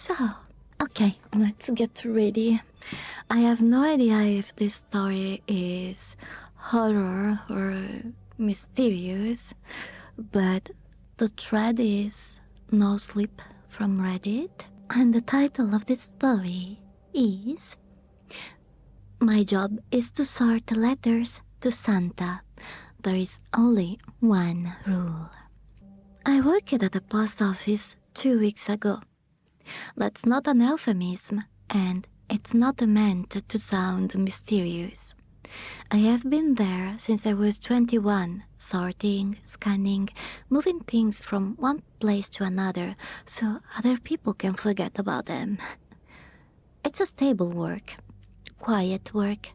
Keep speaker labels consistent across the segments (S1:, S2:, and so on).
S1: So, okay, let's get ready. I have no idea if this story is horror or mysterious, but the thread is NoSleep from Reddit, and the title of this story is My job is to sort letters to Santa. There is only one rule. I worked at a post office 2 weeks ago. That's not an euphemism, and it's not meant to sound mysterious. I have been there since I was 21, sorting, scanning, moving things from one place to another so other people can forget about them. It's a stable work, quiet work,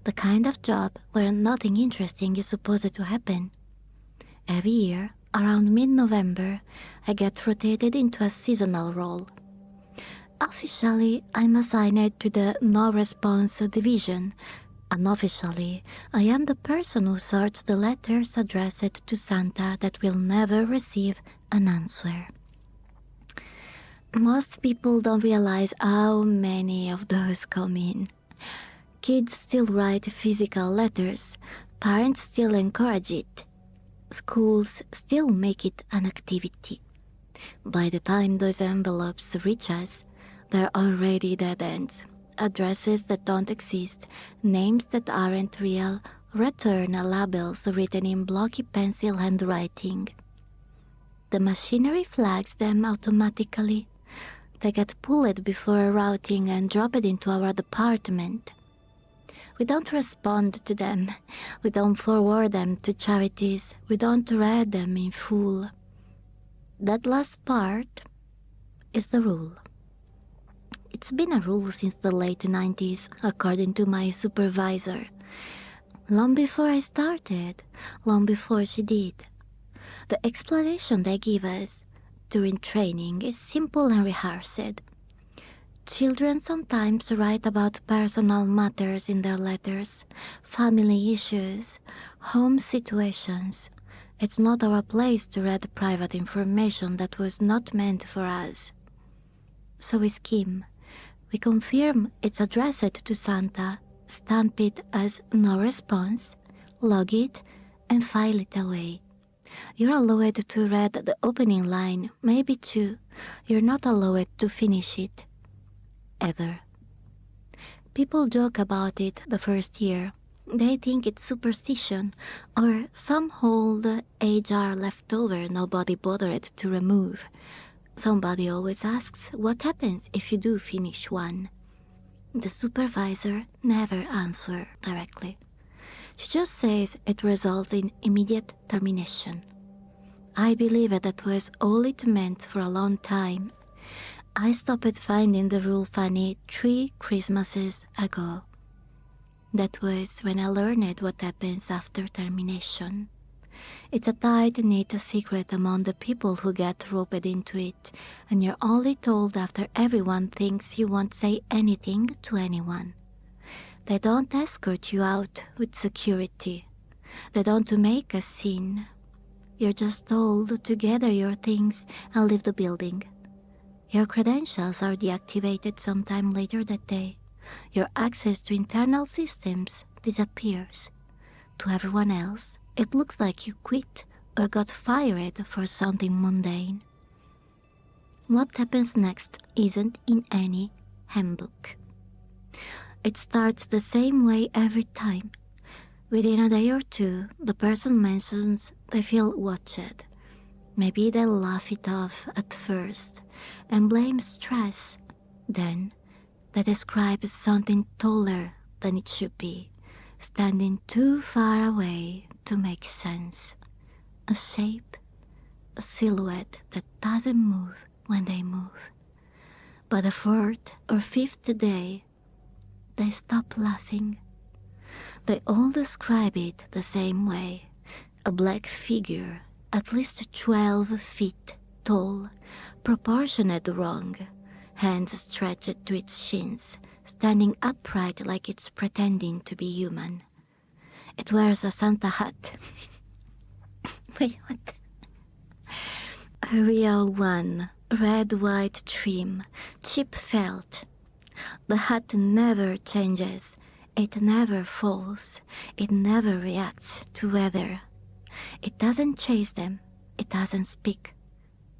S1: the kind of job where nothing interesting is supposed to happen. Every year, around mid-November, I get rotated into a seasonal role. Officially, I'm assigned to the no-response division. Unofficially, I am the person who sorts the letters addressed to Santa that will never receive an answer. Most people don't realize how many of those come in. Kids still write physical letters, parents still encourage it. Schools still make it an activity. By the time those envelopes reach us, they're already dead ends. Addresses that don't exist, names that aren't real, return labels written in blocky pencil handwriting. The machinery flags them automatically. They get pulled before routing and dropped into our department. We don't respond to them. We don't forward them to charities. We don't read them in full. That last part is the rule. It's been a rule since the late 90s, according to my supervisor. Long before I started, long before she did. The explanation they give us during training is simple and rehearsed. Children sometimes write about personal matters in their letters, family issues, home situations. It's not our place to read private information that was not meant for us. So we skim. We confirm it's addressed to Santa, stamp it as no response, log it, and file it away. You're allowed to read the opening line, maybe two. You're not allowed to finish it. Ever. People joke about it the first year. They think it's superstition or some old HR leftover nobody bothered to remove. Somebody always asks what happens if you do finish one. The supervisor never answers directly. She just says it results in immediate termination. I believe that was all it meant for a long time. I stopped finding the rule funny 3 Christmases ago. That was when I learned what happens after termination. It's a tight-knit secret among the people who get roped into it, and you're only told after everyone thinks you won't say anything to anyone. They don't escort you out with security. They don't make a scene. You're just told to gather your things and leave the building. Your credentials are deactivated sometime later that day. Your access to internal systems disappears. To everyone else, it looks like you quit or got fired for something mundane. What happens next isn't in any handbook. It starts the same way every time. Within a day or two, the person mentions they feel watched. Maybe they'll laugh it off at first and blame stress. Then, they describe something taller than it should be, standing too far away to make sense. A shape, a silhouette that doesn't move when they move. But the 4th or 5th day, they stop laughing. They all describe it the same way. A black figure, at least 12 feet tall, proportionate wrong, hands stretched to its shins, standing upright like it's pretending to be human. It wears a Santa hat. Wait, what? A real one, Red, white trim, cheap felt. The hat never changes. It never falls. It never reacts to weather. It doesn't chase them. It doesn't speak.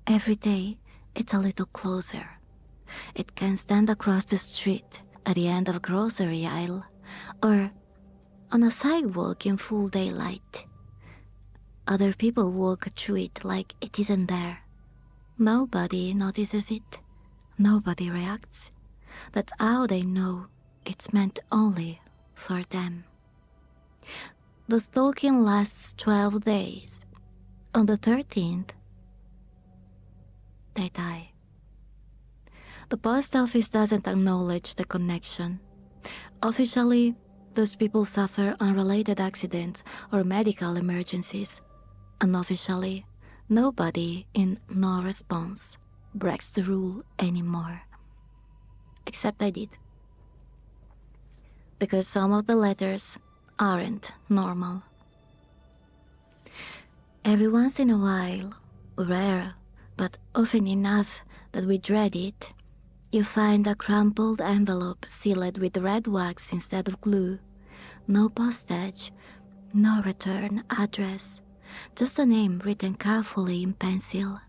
S1: Every day, it's a little closer. It can stand across the street at the end of a grocery aisle or on a sidewalk in full daylight. Other people walk through it like it isn't there. Nobody notices it. Nobody reacts. That's how they know it's meant only for them. The stalking lasts 12 days. On the 13th, they die. The post office doesn't acknowledge the connection. Officially, those people suffer unrelated accidents or medical emergencies. Unofficially, nobody in no response breaks the rule anymore. Except I did. Because some of the letters aren't normal. Every once in a while, rare, but often enough that we dread it, you find a crumpled envelope sealed with red wax instead of glue. No postage, no return address, just a name written carefully in pencil,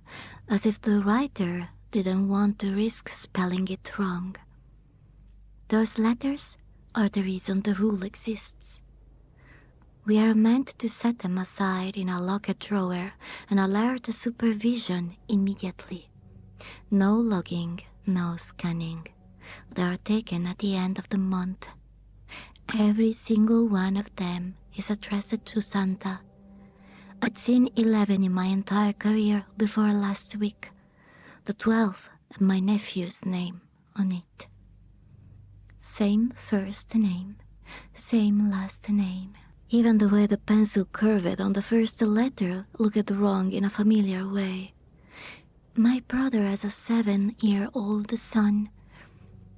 S1: as if the writer didn't want to risk spelling it wrong. Those letters are the reason the rule exists. We are meant to set them aside in a locked drawer and alert the supervision immediately. No logging, no scanning. They are taken at the end of the month. Every single one of them is addressed to Santa. I'd seen 11 in my entire career before last week. The 12th had my nephew's name on it. Same first name, same last name. Even the way the pencil curved on the first letter looked wrong in a familiar way. My brother has a 7-year-old son.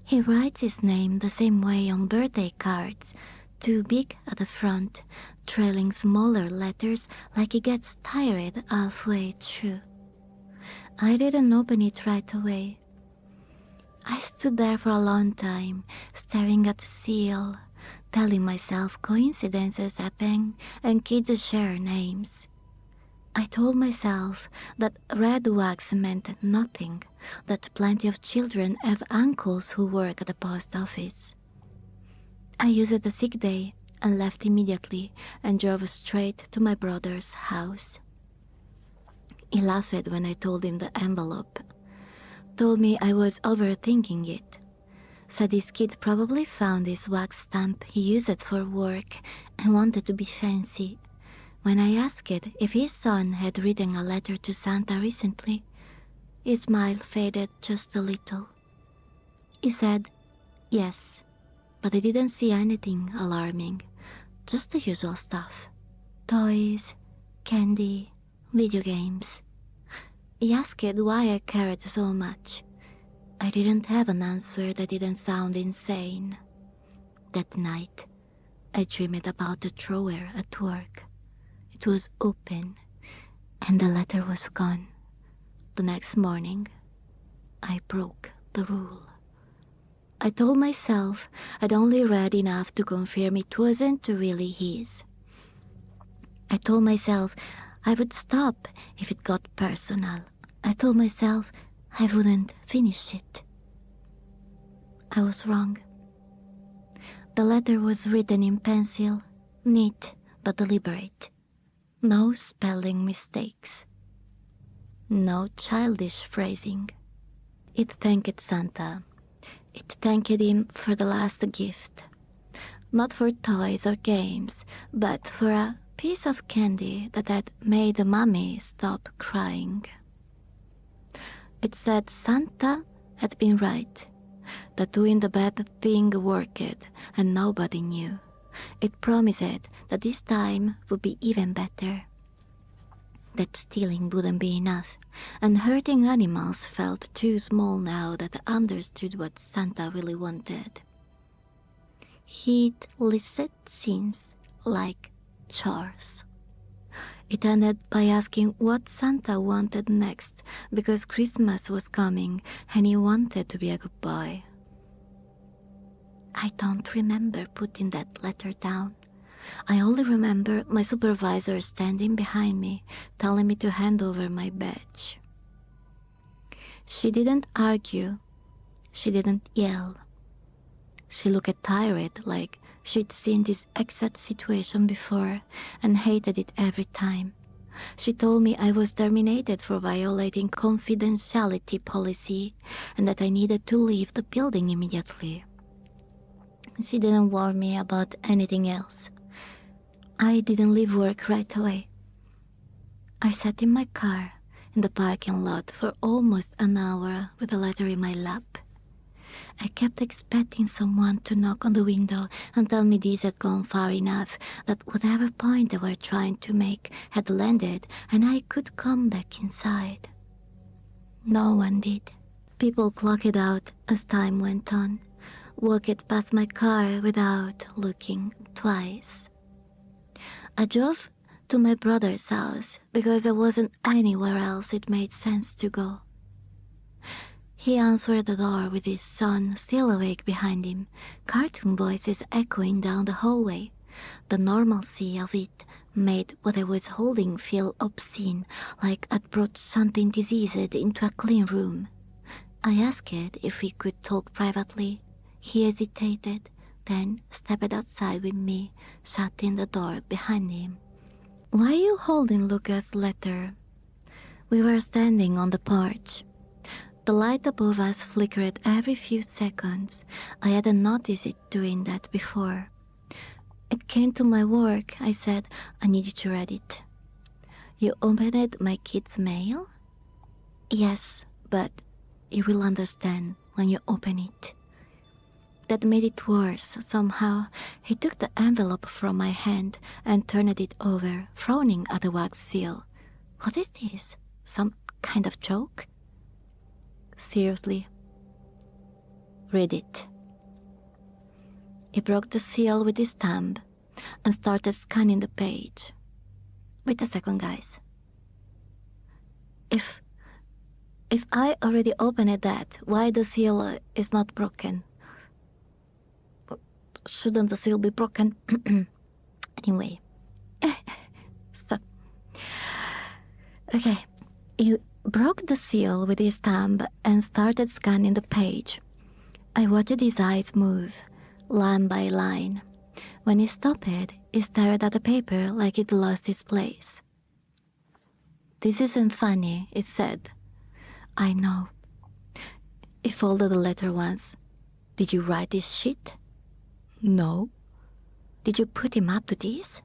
S1: He writes his name the same way on birthday cards, too big at the front, trailing smaller letters like he gets tired halfway through. I didn't open it right away. I stood there for a long time, staring at the seal, telling myself coincidences happen and kids share names. I told myself that red wax meant nothing, that plenty of children have uncles who work at the post office. I used a sick day and left immediately and drove straight to my brother's house. He laughed when I told him the envelope. Told me I was overthinking it. Said his kid probably found this wax stamp he used for work and wanted to be fancy. When I asked if his son had written a letter to Santa recently, his smile faded just a little. He said, yes, but I didn't see anything alarming, just the usual stuff. Toys, candy, video games. He asked why I cared so much. I didn't have an answer that didn't sound insane. That night, I dreamed about the drawer at work. It was open, and the letter was gone. The next morning, I broke the rule. I told myself I'd only read enough to confirm it wasn't really his. I told myself I would stop if it got personal. I told myself I wouldn't finish it. I was wrong. The letter was written in pencil, neat but deliberate. No spelling mistakes. No childish phrasing. It thanked Santa. It thanked him for the last gift. Not for toys or games, but for a piece of candy that had made Mommy stop crying. It said Santa had been right, that doing the bad thing worked and nobody knew. It promised that this time would be even better. That stealing wouldn't be enough, and hurting animals felt too small now that I understood what Santa really wanted. He'd listed sins like chores. It ended by asking what Santa wanted next because Christmas was coming and he wanted to be a good boy. I don't remember putting that letter down. I only remember my supervisor standing behind me, telling me to hand over my badge. She didn't argue. She didn't yell. She looked tired, like she'd seen this exact situation before and hated it every time. She told me I was terminated for violating confidentiality policy and that I needed to leave the building immediately. She didn't warn me about anything else. I didn't leave work right away. I sat in my car in the parking lot for almost an hour with the letter in my lap. I kept expecting someone to knock on the window and tell me this had gone far enough, that whatever point they were trying to make had landed and I could come back inside. No one did. People clocked out as time went on, walked past my car without looking twice. I drove to my brother's house because there wasn't anywhere else it made sense to go. He answered the door with his son still awake behind him, cartoon voices echoing down the hallway. The normalcy of it made what I was holding feel obscene, like I'd brought something diseased into a clean room. I asked if we could talk privately. He hesitated, then stepped outside with me, shutting the door behind him. "Why are you holding Lucas' letter?" We were standing on the porch. The light above us flickered every few seconds. I hadn't noticed it doing that before. "It came to my work," I said. "I need you to read it." "You opened my kid's mail?" "Yes, but you will understand when you open it." That made it worse somehow. He took the envelope from my hand and turned it over, frowning at the wax seal. "What is this? Some kind of joke?" "Seriously. Read it." He broke the seal with his thumb and started scanning the page. "Wait a second, guys. If I already opened that, why the seal is not broken? Shouldn't the seal be broken?" Anyway. So, okay. He broke the seal with his thumb and started scanning the page. I watched his eyes move, line by line. When he stopped, he stared at the paper like it lost its place. "This isn't funny," he said. "I know." He folded the letter once. "Did you write this shit?" "No." "Did you put him up to this?"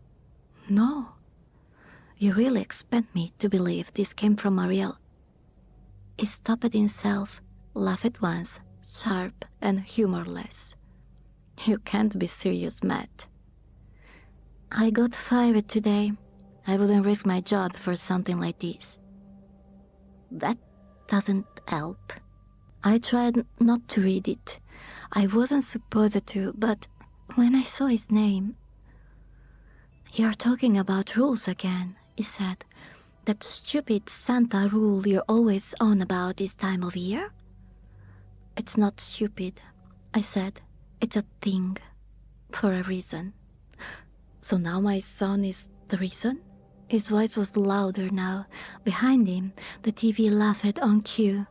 S1: "No." "You really expect me to believe this came from a real..." He stopped himself, laughed once, sharp and humorless. "You can't be serious, Matt." "I got fired today. I wouldn't risk my job for something like this." "That doesn't help." I tried not to read it. I wasn't supposed to, but when I saw his name... "You're talking about rules again," he said. "That stupid Santa rule you're always on about this time of year?" "It's not stupid," I said. "It's a thing. For a reason." "So now my son is the reason?" His voice was louder now. Behind him, the TV laughed on cue.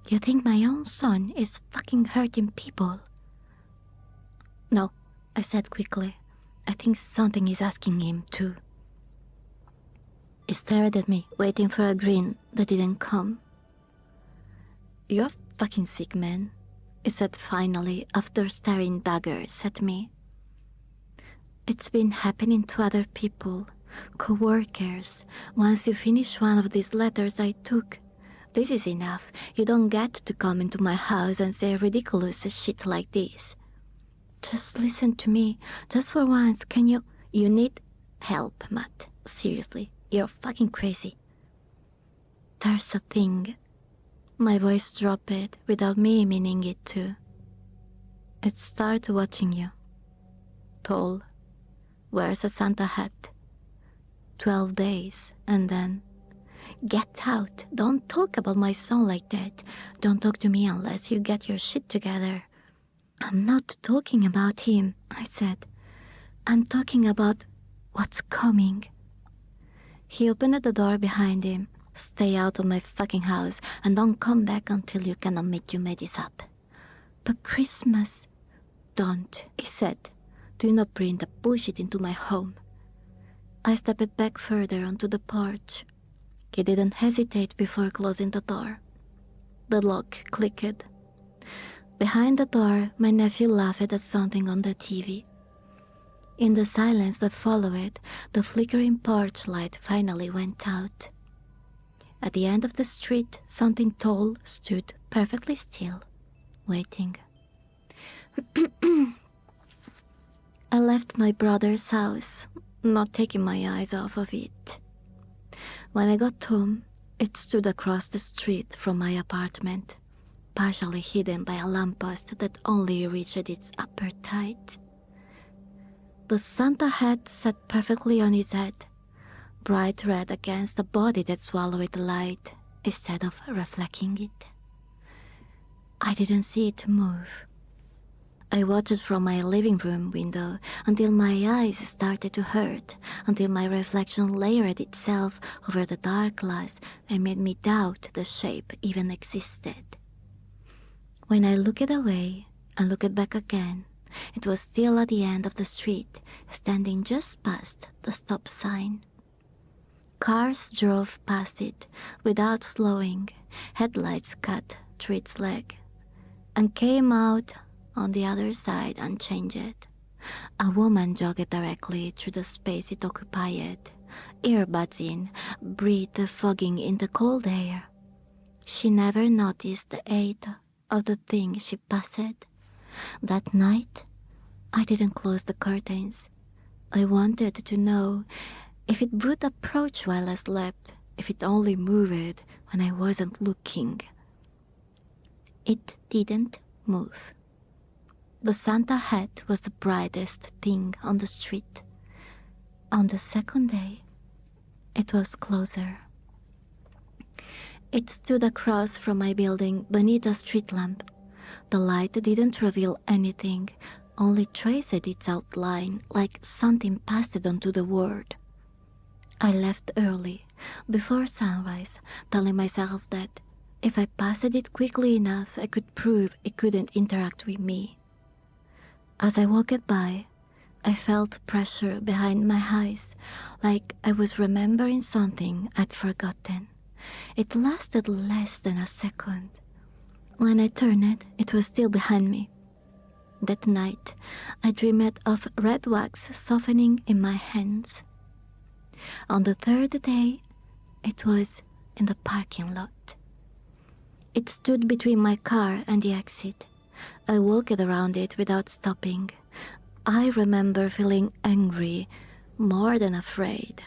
S1: "You think my own son is fucking hurting people?" "No," I said quickly. "I think something is asking him too." He stared at me, waiting for a grin that didn't come. "You're fucking sick, man," he said finally, after staring daggers at me. "It's been happening to other people, co-workers. Once you finish one of these letters I took, this is enough. You don't get to come into my house and say ridiculous shit like this. Just listen to me. Just for once, can you... You need help, Matt. Seriously, you're fucking crazy." "There's a thing." My voice dropped without me meaning it to. "It started watching you. Tall. Wears a Santa hat. 12 days, and then, "Get out! Don't talk about my son like that. Don't talk to me unless you get your shit together." "I'm not talking about him," I said. "I'm talking about what's coming." He opened the door behind him. "Stay out of my fucking house and don't come back until you can admit you made this up." "But Christmas..." "Don't," he said. "Do not bring the bullshit into my home." I stepped back further onto the porch. He didn't hesitate before closing the door. The lock clicked. Behind the door, my nephew laughed at something on the TV. In the silence that followed, the flickering porch light finally went out. At the end of the street, something tall stood perfectly still, waiting. I left my brother's house, not taking my eyes off of it. When I got home, it stood across the street from my apartment, partially hidden by a lamppost that only reached its upper height. The Santa hat sat perfectly on his head, bright red against a body that swallowed the light instead of reflecting it. I didn't see it move. I watched from my living room window until my eyes started to hurt, until my reflection layered itself over the dark glass and made me doubt the shape even existed. When I looked away and looked back again, it was still at the end of the street, standing just past the stop sign. Cars drove past it without slowing, headlights cut through its leg, and came out on the other side unchanged. A woman jogged directly through the space it occupied, earbuds in, breath fogging in the cold air. She never noticed the age of the thing she passed. That night, I didn't close the curtains. I wanted to know if it would approach while I slept, if it only moved when I wasn't looking. It didn't move. The Santa hat was the brightest thing on the street. On the second day, it was closer. It stood across from my building beneath a street lamp. The light didn't reveal anything, only traced its outline like something passed it onto the world. I left early, before sunrise, telling myself that if I passed it quickly enough, I could prove it couldn't interact with me. As I walked by, I felt pressure behind my eyes, like I was remembering something I'd forgotten. It lasted less than a second. When I turned, it was still behind me. That night, I dreamed of red wax softening in my hands. On the third day, it was in the parking lot. It stood between my car and the exit. I walked around it without stopping. I remember feeling angry, more than afraid.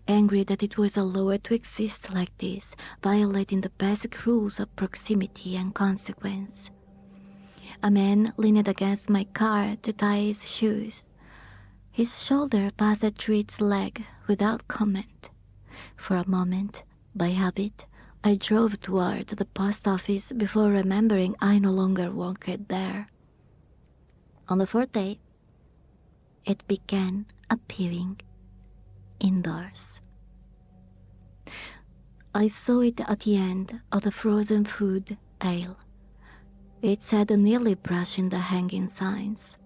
S1: Angry that it was allowed to exist like this, violating the basic rules of proximity and consequence. A man leaned against my car to tie his shoes. His shoulder passed through its leg without comment. For a moment, by habit, I drove toward the post office before remembering I no longer worked there. On the fourth day, it began appearing indoors. I saw it at the end of the frozen food aisle. It said nearly brushing the hanging signs.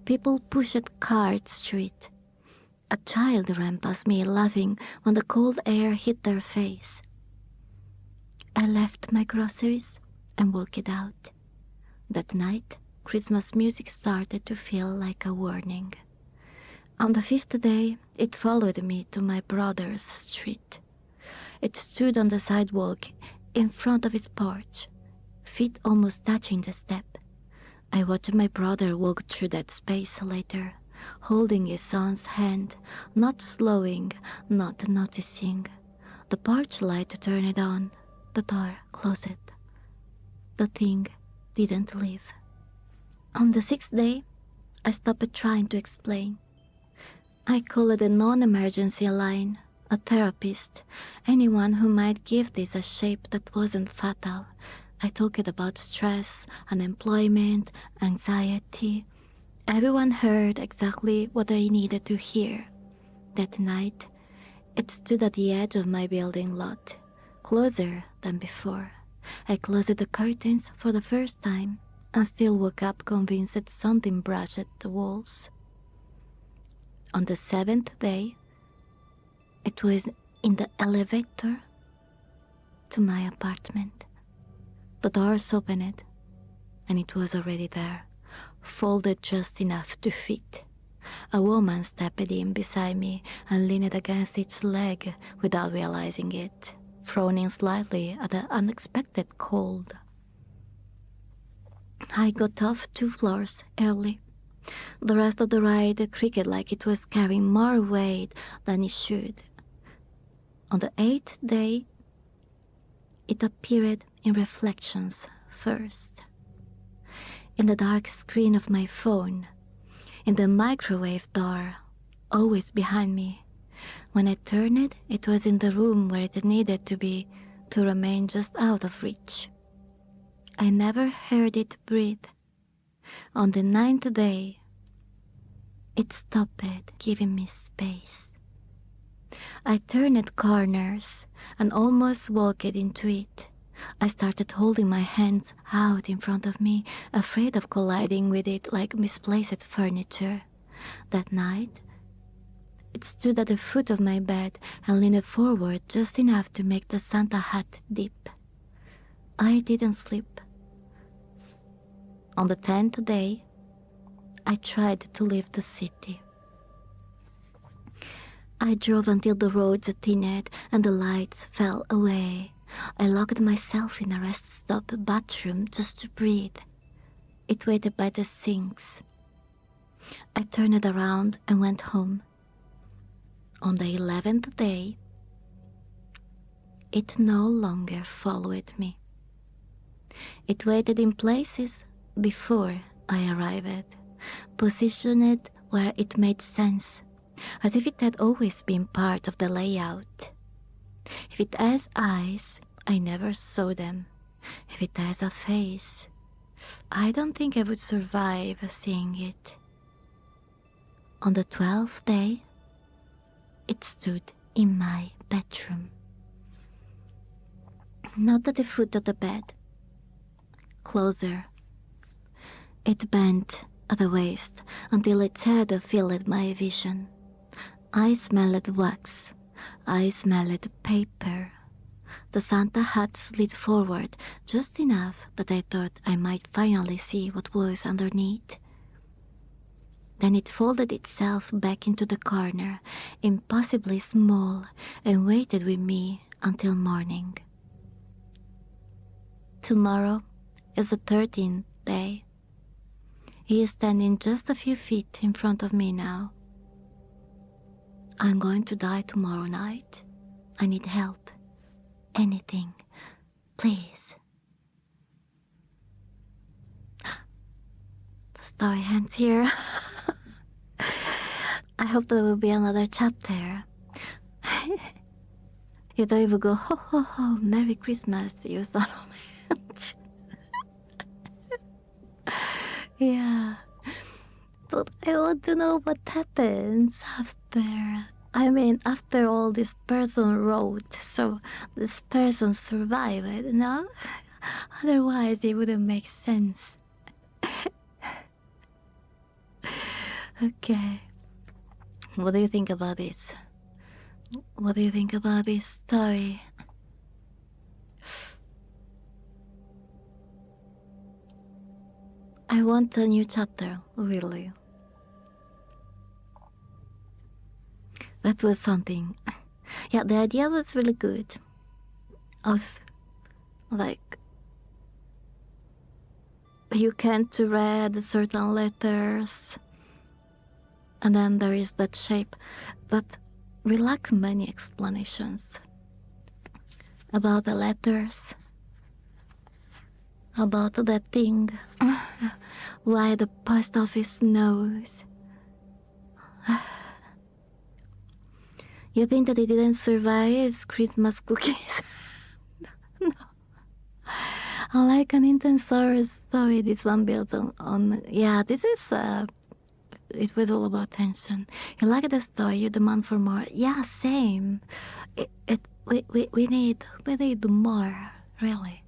S1: People pushed carts through it. A child ran past me laughing when the cold air hit their face. I left my groceries and walked out. That night, Christmas music started to feel like a warning. On the fifth day, it followed me to my brother's street. It stood on the sidewalk in front of his porch, feet almost touching the step. I watched my brother walk through that space later, holding his son's hand, not slowing, not noticing. The porch light turned on, the door closed. The thing didn't leave. On the sixth day, I stopped trying to explain. I called a non-emergency line, a therapist, anyone who might give this a shape that wasn't fatal. I talked about stress, unemployment, anxiety. Everyone heard exactly what I needed to hear. That night, it stood at the edge of my building lot, closer than before. I closed the curtains for the first time and still woke up convinced that something brushed the walls. On the 7th day, it was in the elevator to my apartment. The doors opened, and it was already there, folded just enough to fit. A woman stepped in beside me and leaned against its leg without realizing it, frowning slightly at the unexpected cold. I got off 2 floors early. The rest of the ride creaked like it was carrying more weight than it should. On the 8th day, it appeared in reflections first. In the dark screen of my phone, in the microwave door, always behind me. When I turned it, it was in the room where it needed to be to remain just out of reach. I never heard it breathe. On the 9th day, it stopped giving me space. I turned corners and almost walked into it. I started holding my hands out in front of me, afraid of colliding with it like misplaced furniture. That night, it stood at the foot of my bed and leaned forward just enough to make the Santa hat dip. I didn't sleep. On the 10th day, I tried to leave the city. I drove until the roads thinned and the lights fell away. I locked myself in a rest stop bathroom just to breathe. It waited by the sinks. I turned around and went home. On the 11th day, it no longer followed me. It waited in places before I arrived, positioned where it made sense, as if it had always been part of the layout. If it has eyes, I never saw them. If it has a face, I don't think I would survive seeing it. On the 12th day, it stood in my bedroom. Not at the foot of the bed. Closer. It bent at the waist until its head filled my vision. I smelled wax. I smelled paper. The Santa hat slid forward just enough that I thought I might finally see what was underneath. Then it folded itself back into the corner, impossibly small, and waited with me until morning. Tomorrow is the 13th day. He is standing just a few feet in front of me now. I'm going to die tomorrow night. I need help. Anything. Please. The story ends here. I hope there will be another chapter. You don't even go, ho ho ho, Merry Christmas, you son of a bitch. Yeah. But I want to know what happens after. I mean, after all this person wrote, so this person survived, no? Otherwise, it wouldn't make sense. Okay. What do you think about this? What do you think about this story? I want a new chapter, really. That was something. Yeah, the idea was really good. Of, like, you can't read certain letters, and then there is that shape, but we lack many explanations about the letters, about that thing, why the post office knows. You think that it didn't survive Christmas cookies? No. Unlike an intense horror story, this one builds on yeah, this is it was all about tension. You like the story, you demand for more. Yeah, same. We need more, really.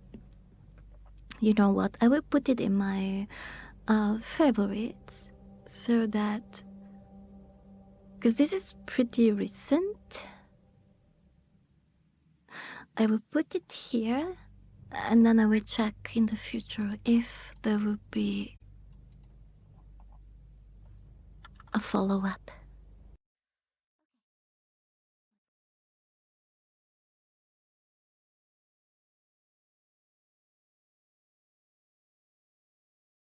S1: You know what? I will put it in my favorites so that, because this is pretty recent, I will put it here, and then I will check in the future if there will be a follow-up.